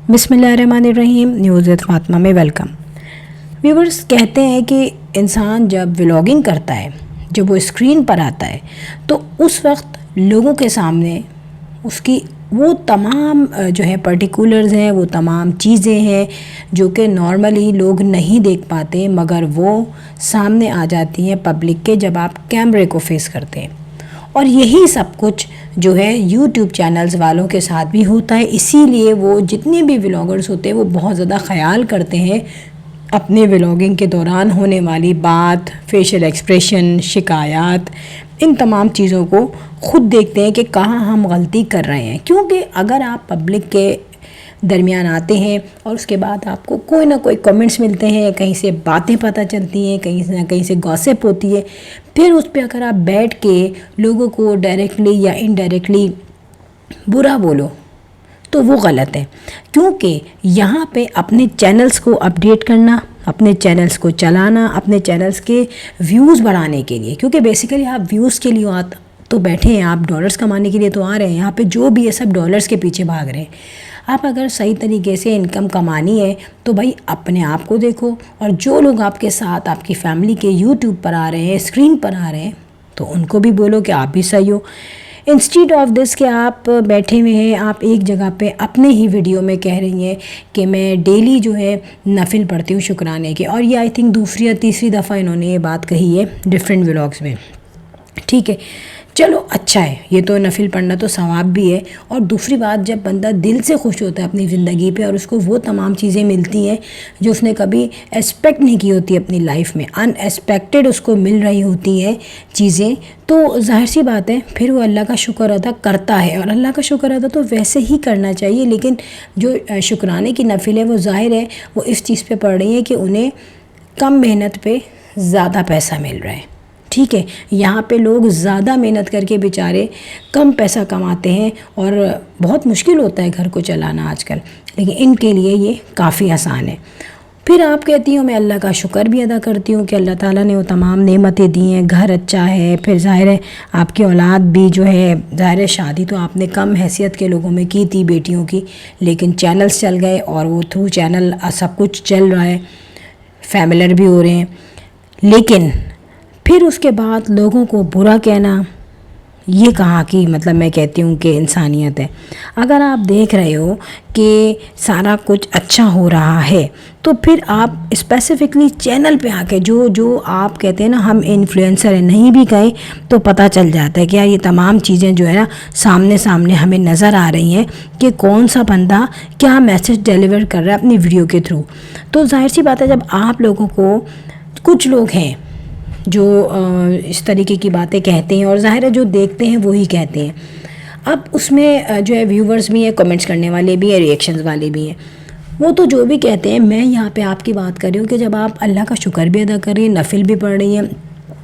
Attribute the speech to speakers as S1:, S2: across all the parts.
S1: بسم اللہ الرحمن الرحیم. نیوز وتھ فاطمہ میں ویلکم. ویورز کہتے ہیں کہ انسان جب ولاگنگ کرتا ہے، جب وہ اسکرین پر آتا ہے تو اس وقت لوگوں کے سامنے اس کی وہ تمام جو ہے پرٹیکولرز ہیں، وہ تمام چیزیں ہیں جو کہ نارملی لوگ نہیں دیکھ پاتے، مگر وہ سامنے آ جاتی ہیں پبلک کے جب آپ کیمرے کو فیس کرتے ہیں. اور یہی سب کچھ جو ہے یوٹیوب چینلز والوں کے ساتھ بھی ہوتا ہے. اسی لیے وہ جتنے بھی ولاگرز ہوتے ہیں وہ بہت زیادہ خیال کرتے ہیں اپنے ولاگنگ کے دوران ہونے والی بات، فیشل ایکسپریشن، شکایات، ان تمام چیزوں کو خود دیکھتے ہیں کہ کہاں ہم غلطی کر رہے ہیں. کیونکہ اگر آپ پبلک کے درمیان آتے ہیں اور اس کے بعد آپ کو کوئی نہ کوئی کمنٹس ملتے ہیں، کہیں سے باتیں پتہ چلتی ہیں، کہیں نہ کہیں سے گاسپ ہوتی ہے، پھر اس پہ اگر آپ بیٹھ کے لوگوں کو ڈائریکٹلی یا انڈائریکٹلی برا بولو تو وہ غلط ہے. کیونکہ یہاں پہ اپنے چینلز کو اپڈیٹ کرنا، اپنے چینلز کو چلانا، اپنے چینلز کے ویوز بڑھانے کے لیے، کیونکہ بیسیکلی آپ ویوز کے لیے تو بیٹھے ہیں، آپ ڈالرز کمانے کے لیے تو آ رہے ہیں. یہاں پہ جو بھی ہے سب ڈالرز کے پیچھے بھاگ رہے ہیں. آپ اگر صحیح طریقے سے انکم کمانی ہے تو بھائی اپنے آپ کو دیکھو، اور جو لوگ آپ کے ساتھ آپ کی فیملی کے یوٹیوب پر آ رہے ہیں، اسکرین پر آ رہے ہیں، تو ان کو بھی بولو کہ آپ بھی صحیح ہو. انسٹیڈ آف دس کہ آپ بیٹھے ہوئے ہیں، آپ ایک جگہ پہ اپنے ہی ویڈیو میں کہہ رہی ہیں کہ میں ڈیلی جو ہے نفل پڑھتی ہوں شکرانے کے. اور یہ آئی تھنک دوسری یا تیسری دفعہ انہوں نے یہ بات کہی ہے ڈفرینٹ ولاگز میں. ٹھیک ہے، چلو اچھا ہے، یہ تو نفل پڑھنا تو ثواب بھی ہے. اور دوسری بات، جب بندہ دل سے خوش ہوتا ہے اپنی زندگی پہ اور اس کو وہ تمام چیزیں ملتی ہیں جو اس نے کبھی ایکسپیکٹ نہیں کی ہوتی اپنی لائف میں، ان ایکسپیکٹڈ اس کو مل رہی ہوتی ہیں چیزیں، تو ظاہر سی بات ہے پھر وہ اللہ کا شکر ادا کرتا ہے. اور اللہ کا شکر ادا تو ویسے ہی کرنا چاہیے، لیکن جو شکرانے کی نفل ہے وہ ظاہر ہے وہ اس چیز پہ پڑھ رہی ہیں کہ انہیں کم محنت پہ زیادہ پیسہ مل رہا ہے. ٹھیک ہے، یہاں پہ لوگ زیادہ محنت کر کے بیچارے کم پیسہ کماتے ہیں اور بہت مشکل ہوتا ہے گھر کو چلانا آج کل، لیکن ان کے لیے یہ کافی آسان ہے. پھر آپ کہتی ہوں میں اللہ کا شکر بھی ادا کرتی ہوں کہ اللہ تعالیٰ نے وہ تمام نعمتیں دی ہیں، گھر اچھا ہے، پھر ظاہر ہے آپ کی اولاد بھی جو ہے، ظاہر ہے شادی تو آپ نے کم حیثیت کے لوگوں میں کی تھی بیٹیوں کی، لیکن چینلز چل گئے اور وہ تھرو چینل سب کچھ چل رہا ہے، فیملر بھی ہو رہے ہیں. لیکن پھر اس کے بعد لوگوں کو برا کہنا، یہ کہاں کی مطلب میں کہتی ہوں کہ انسانیت ہے. اگر آپ دیکھ رہے ہو کہ سارا کچھ اچھا ہو رہا ہے تو پھر آپ اسپیسیفکلی چینل پہ آ کے جو آپ کہتے ہیں نا ہم انفلوئنسر ہیں، نہیں بھی کہیں تو پتہ چل جاتا ہے کہ یار یہ تمام چیزیں جو ہے نا سامنے ہمیں نظر آ رہی ہیں کہ کون سا بندہ کیا میسج ڈیلیور کر رہا ہے اپنی ویڈیو کے تھرو. تو ظاہر سی بات ہے جب آپ لوگوں کو، کچھ لوگ ہیں جو اس طریقے کی باتیں کہتے ہیں اور ظاہر ہے جو دیکھتے ہیں وہی کہتے ہیں. اب اس میں جو ہے ویورز بھی ہیں، کمنٹس کرنے والے بھی ہیں، ریئیکشنز والے بھی ہیں. وہ تو جو بھی کہتے ہیں، میں یہاں پہ آپ کی بات کر رہی ہوں کہ جب آپ اللہ کا شکر بھی ادا کر رہی ہیں، نفل بھی پڑھ رہی ہیں،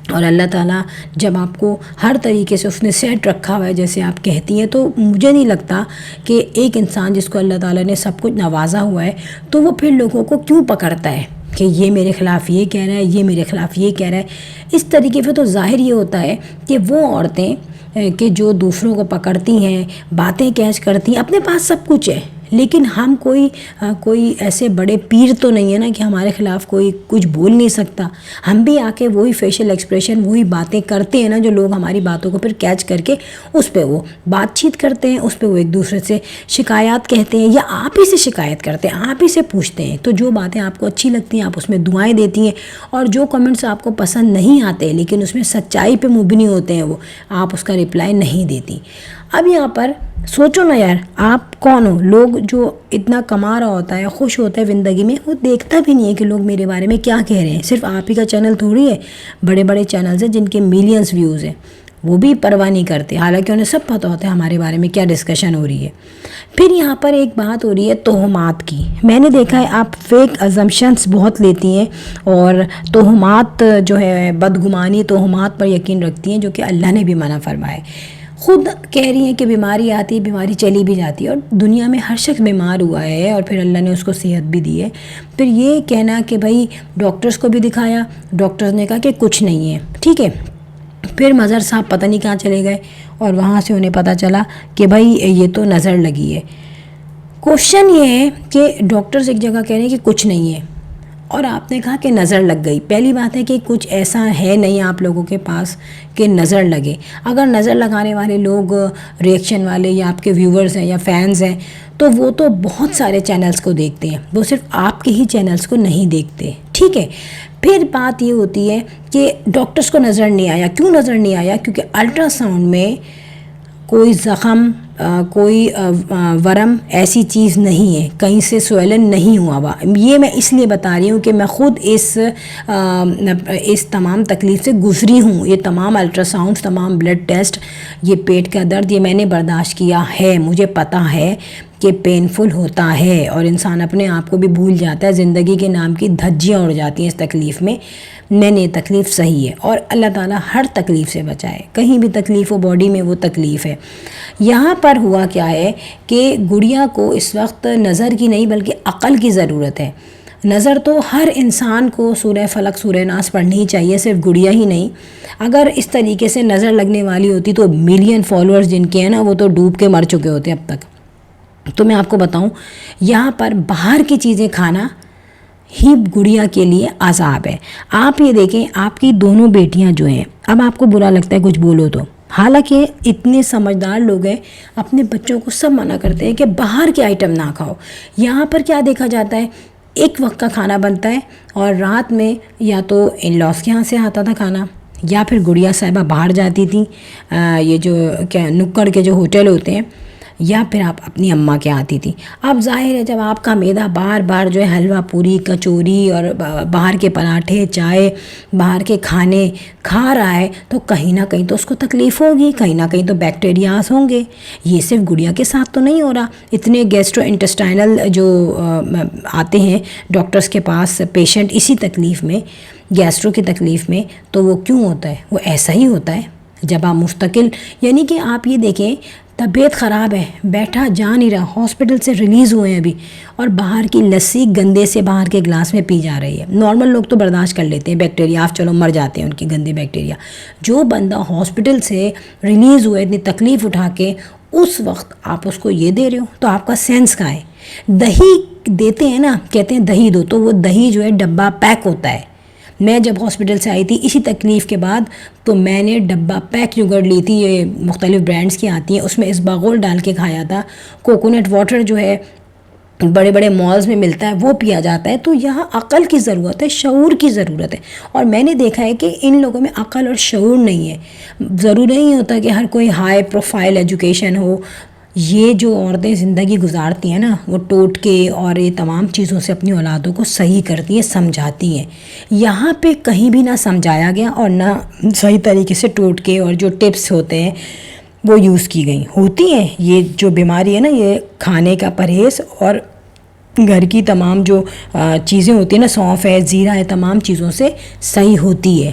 S1: اور اللہ تعالیٰ جب آپ کو ہر طریقے سے اس نے سیٹ رکھا ہوا ہے جیسے آپ کہتی ہیں، تو مجھے نہیں لگتا کہ ایک انسان جس کو اللہ تعالیٰ نے سب کچھ نوازا ہوا ہے تو وہ پھر لوگوں کو کیوں پکڑتا ہے کہ یہ میرے خلاف یہ کہہ رہا ہے، یہ میرے خلاف یہ کہہ رہا ہے. اس طریقے سے تو ظاہر یہ ہوتا ہے کہ وہ عورتیں کہ جو دوسروں کو پکڑتی ہیں، باتیں کیچ کرتی ہیں، اپنے پاس سب کچھ ہے، لیکن ہم کوئی ایسے بڑے پیر تو نہیں ہے نا کہ ہمارے خلاف کوئی کچھ بول نہیں سکتا. ہم بھی آ کے وہی فیشل ایکسپریشن، وہی باتیں کرتے ہیں نا جو لوگ ہماری باتوں کو پھر کیچ کر کے اس پہ وہ بات چیت کرتے ہیں، اس پہ وہ ایک دوسرے سے شکایات کہتے ہیں یا آپ ہی سے شکایت کرتے ہیں، آپ ہی سے پوچھتے ہیں. تو جو باتیں آپ کو اچھی لگتی ہیں آپ اس میں دعائیں دیتی ہیں، اور جو کمنٹس آپ کو پسند نہیں آتے لیکن اس میں سچائی پہ مبنی ہوتے ہیں وہ آپ اس کا رپلائی نہیں دیتی. اب یہاں پر سوچو نا یار، آپ کون ہو؟ لوگ جو اتنا کما رہا ہوتا ہے، خوش ہوتا ہے زندگی میں، وہ دیکھتا بھی نہیں ہے کہ لوگ میرے بارے میں کیا کہہ رہے ہیں. صرف آپ ہی کا چینل تھوڑی ہے، بڑے بڑے چینلز ہیں جن کے ملینز ویوز ہیں، وہ بھی پرواہ نہیں کرتے، حالانکہ انہیں سب پتہ ہوتا ہے ہمارے بارے میں کیا ڈسکشن ہو رہی ہے. پھر یہاں پر ایک بات ہو رہی ہے تہمات کی. میں نے دیکھا ہے آپ فیک ازمپشنس بہت لیتی ہیں اور تہمات جو ہے بدگمانی تہمات پر یقین رکھتی ہیں، جو کہ اللہ نے بھی منع فرمائے. خود کہہ رہی ہیں کہ بیماری آتی، بیماری چلی بھی جاتی ہے، اور دنیا میں ہر شخص بیمار ہوا ہے اور پھر اللہ نے اس کو صحت بھی دی ہے. پھر یہ کہنا کہ بھائی ڈاکٹرز کو بھی دکھایا، ڈاکٹرز نے کہا کہ کچھ نہیں ہے. ٹھیک ہے، پھر مظہر صاحب پتہ نہیں کہاں چلے گئے اور وہاں سے انہیں پتہ چلا کہ بھائی یہ تو نظر لگی ہے. کوشچن یہ ہے کہ ڈاکٹرز ایک جگہ کہہ رہے ہیں کہ کچھ نہیں ہے، اور آپ نے کہا کہ نظر لگ گئی. پہلی بات ہے کہ کچھ ایسا ہے نہیں آپ لوگوں کے پاس کہ نظر لگے. اگر نظر لگانے والے لوگ ریئیکشن والے یا آپ کے ویورز ہیں یا فینز ہیں تو وہ تو بہت سارے چینلز کو دیکھتے ہیں، وہ صرف آپ کے ہی چینلز کو نہیں دیکھتے. ٹھیک ہے، پھر بات یہ ہوتی ہے کہ ڈاکٹرز کو نظر نہیں آیا. کیوں نظر نہیں آیا؟ کیونکہ الٹرا ساؤنڈ میں کوئی زخم، کوئی ورم ایسی چیز نہیں ہے، کہیں سے سویلن نہیں ہوا ہوا. یہ میں اس لیے بتا رہی ہوں کہ میں خود اس تمام تکلیف سے گزری ہوں. یہ تمام الٹرا ساؤنڈ، تمام بلڈ ٹیسٹ، یہ پیٹ کا درد، یہ میں نے برداشت کیا ہے. مجھے پتہ ہے کہ پینفل ہوتا ہے اور انسان اپنے آپ کو بھی بھول جاتا ہے، زندگی کے نام کی دھجیاں اڑ جاتی ہیں اس تکلیف میں. میں نے یہ تکلیف صحیح ہے، اور اللہ تعالیٰ ہر تکلیف سے بچائے. کہیں بھی تکلیف ہو باڈی میں وہ تکلیف ہے. یہاں پر ہوا کیا ہے کہ گڑیا کو اس وقت نظر کی نہیں بلکہ عقل کی ضرورت ہے. نظر تو ہر انسان کو سورہ فلق سورہ ناس پڑھنی چاہیے، صرف گڑیا ہی نہیں. اگر اس طریقے سے نظر لگنے والی ہوتی تو ملین فالوورز جن کے ہیں نا وہ تو ڈوب کے مر چکے ہوتے اب تک. تو میں آپ کو بتاؤں، یہاں پر باہر کی چیزیں کھانا ہی گڑیا کے لیے عذاب ہے. آپ یہ دیکھیں، آپ کی دونوں بیٹیاں جو ہیں، اب آپ کو برا لگتا ہے کچھ بولو تو، حالانکہ اتنے سمجھدار لوگ ہیں اپنے بچوں کو سب منع کرتے ہیں کہ باہر کے آئٹم نہ کھاؤ. یہاں پر کیا دیکھا جاتا ہے، ایک وقت کا کھانا بنتا ہے اور رات میں یا تو ان لاس کے ہاں سے آتا تھا کھانا، یا پھر گڑیا صاحبہ باہر جاتی تھی یہ جو کیا نکڑ کے جو ہوٹل ہوتے ہیں، یا پھر آپ اپنی اماں کے آتی تھی. اب ظاہر ہے جب آپ کا معدہ بار بار جو ہے حلوہ پوری، کچوری اور باہر کے پراٹھے، چائے، باہر کے کھانے کھا رہا ہے تو کہیں نہ کہیں تو اس کو تکلیف ہوگی، کہیں نہ کہیں تو بیکٹیریاز ہوں گے. یہ صرف گڑیا کے ساتھ تو نہیں ہو رہا. اتنے گیسٹرو انٹسٹائنل جو آتے ہیں ڈاکٹرز کے پاس پیشنٹ اسی تکلیف میں، گیسٹرو کی تکلیف میں، تو وہ کیوں ہوتا ہے؟ وہ ایسا ہی ہوتا ہے جب آپ مستقل، یعنی کہ آپ یہ دیکھیں طبیعت خراب ہے، بیٹھا جا نہیں رہا، ہاسپٹل سے ریلیز ہوئے ہیں ابھی، اور باہر کی لسی گندے سے باہر کے گلاس میں پی جا رہی ہے. نارمل لوگ تو برداشت کر لیتے ہیں، بیکٹیریا آپ چلو مر جاتے ہیں ان کی گندے بیکٹیریا. جو بندہ ہاسپٹل سے ریلیز ہوئے اتنی تکلیف اٹھا کے، اس وقت آپ اس کو یہ دے رہے ہو تو آپ کا سینس کہاں ہے؟ دہی دیتے ہیں نا، کہتے ہیں دہی دو، تو وہ دہی جو ہے ڈبہ پیک ہوتا ہے. میں جب ہاسپٹل سے آئی تھی اسی تکلیف کے بعد تو میں نے ڈبہ پیک یوگرٹ لی تھی، یہ مختلف برانڈز کی آتی ہیں، اس میں اسباغول ڈال کے کھایا تھا. کوکونٹ واٹر جو ہے بڑے بڑے مالز میں ملتا ہے وہ پیا جاتا ہے. تو یہاں عقل کی ضرورت ہے، شعور کی ضرورت ہے. اور میں نے دیکھا ہے کہ ان لوگوں میں عقل اور شعور نہیں ہے. ضروری نہیں ہوتا کہ ہر کوئی ہائی پروفائل ایجوکیشن ہو. یہ جو عورتیں زندگی گزارتی ہیں نا، وہ ٹوٹکے اور یہ تمام چیزوں سے اپنی اولادوں کو صحیح کرتی ہیں، سمجھاتی ہیں. یہاں پہ کہیں بھی نہ سمجھایا گیا اور نہ صحیح طریقے سے ٹوٹکے اور جو ٹپس ہوتے ہیں وہ یوز کی گئی ہوتی ہیں. یہ جو بیماری ہے نا، یہ کھانے کا پرہیز اور گھر کی تمام جو چیزیں ہوتی ہیں نا، سونف ہے، زیرہ ہے، تمام چیزوں سے صحیح ہوتی ہے.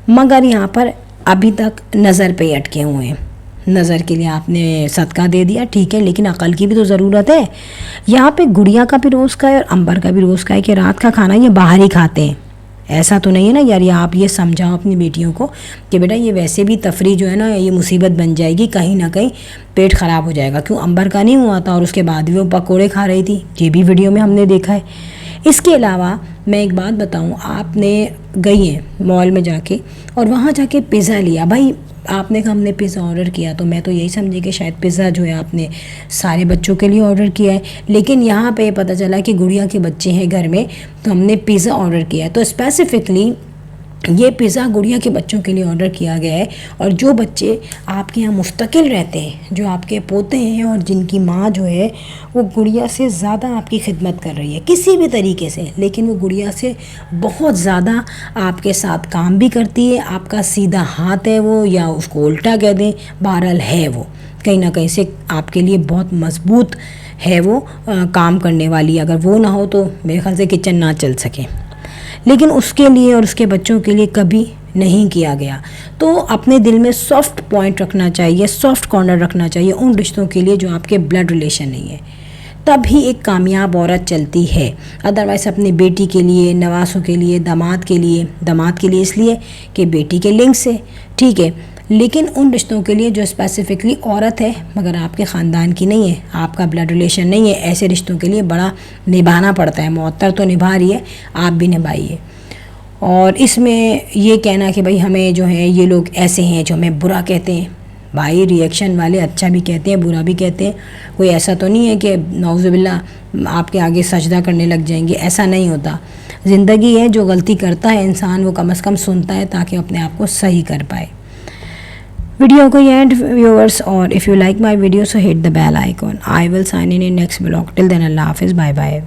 S1: مگر یہاں پر ابھی تک نظر پہ اٹکے ہوئے ہیں. نظر کے لیے آپ نے صدقہ دے دیا، ٹھیک ہے، لیکن عقل کی بھی تو ضرورت ہے. یہاں پہ گڑیا کا بھی روز کا ہے اور امبر کا بھی روز کا ہے کہ رات کا کھانا یہ باہر ہی کھاتے ہیں. ایسا تو نہیں ہے نا یار، یہ آپ یہ سمجھاؤ اپنی بیٹیوں کو کہ بیٹا یہ ویسے بھی تفریح جو ہے نا یہ مصیبت بن جائے گی، کہیں نہ کہیں پیٹ خراب ہو جائے گا. کیوں امبر کا نہیں ہوا تھا اور اس کے بعد بھی وہ پکوڑے کھا رہی تھی، یہ بھی ویڈیو میں ہم نے دیکھا ہے. اس کے علاوہ میں ایک بات بتاؤں، آپ نے گئی ہیں مال میں جا کے اور وہاں جا کے پیزا لیا. بھائی آپ نے کہا ہم نے پیزا آرڈر کیا تو میں تو یہی سمجھی کہ شاید پیزا جو ہے آپ نے سارے بچوں کے لیے آرڈر کیا ہے. لیکن یہاں پہ پتہ چلا کہ گڑیا کے بچے ہیں گھر میں تو ہم نے پیزا آرڈر کیا ہے. تو اسپیسیفکلی یہ پیزا گڑیا کے بچوں کے لیے آرڈر کیا گیا ہے. اور جو بچے آپ کے یہاں مستقل رہتے ہیں، جو آپ کے پوتے ہیں اور جن کی ماں جو ہے وہ گڑیا سے زیادہ آپ کی خدمت کر رہی ہے کسی بھی طریقے سے، لیکن وہ گڑیا سے بہت زیادہ آپ کے ساتھ کام بھی کرتی ہے، آپ کا سیدھا ہاتھ ہے وہ، یا اس کو الٹا کہہ دیں، بہرحال ہے وہ کہیں نہ کہیں سے آپ کے لیے بہت مضبوط ہے وہ کام کرنے والی. اگر وہ نہ ہو تو میرے خیال سے کچن نہ چل سکے. لیکن اس کے لیے اور اس کے بچوں کے لیے کبھی نہیں کیا گیا. تو اپنے دل میں سافٹ پوائنٹ رکھنا چاہیے، سافٹ کارنر رکھنا چاہیے ان رشتوں کے لیے جو آپ کے بلڈ ریلیشن نہیں ہے. تب ہی ایک کامیاب عورت چلتی ہے. ادروائز اپنی بیٹی کے لیے، نواسوں کے لیے، داماد کے لیے اس لیے کہ بیٹی کے لنک سے ٹھیک ہے، لیکن ان رشتوں کے لیے جو اسپیسیفکلی عورت ہے مگر آپ کے خاندان کی نہیں ہے، آپ کا بلڈ ریلیشن نہیں ہے، ایسے رشتوں کے لیے بڑا نبھانا پڑتا ہے. معطر تو نبھا رہی ہے، آپ بھی نبھائیے. اور اس میں یہ کہنا کہ بھائی ہمیں جو ہے یہ لوگ ایسے ہیں جو ہمیں برا کہتے ہیں، بھائی ریئیکشن والے اچھا بھی کہتے ہیں برا بھی کہتے ہیں، کوئی ایسا تو نہیں ہے کہ نعوذ باللہ آپ کے آگے سجدہ کرنے لگ جائیں گے، ایسا نہیں ہوتا. زندگی ہے، جو غلطی کرتا ہے انسان وہ کم از کم سنتا ہے تاکہ اپنے آپ کو صحیح کر پائے. ویڈیو کو یہ اینڈ ویورس، اور if you like my video so hit the bell icon. I will sign in next blog. Till then اللہ حافظ، بائے بائے.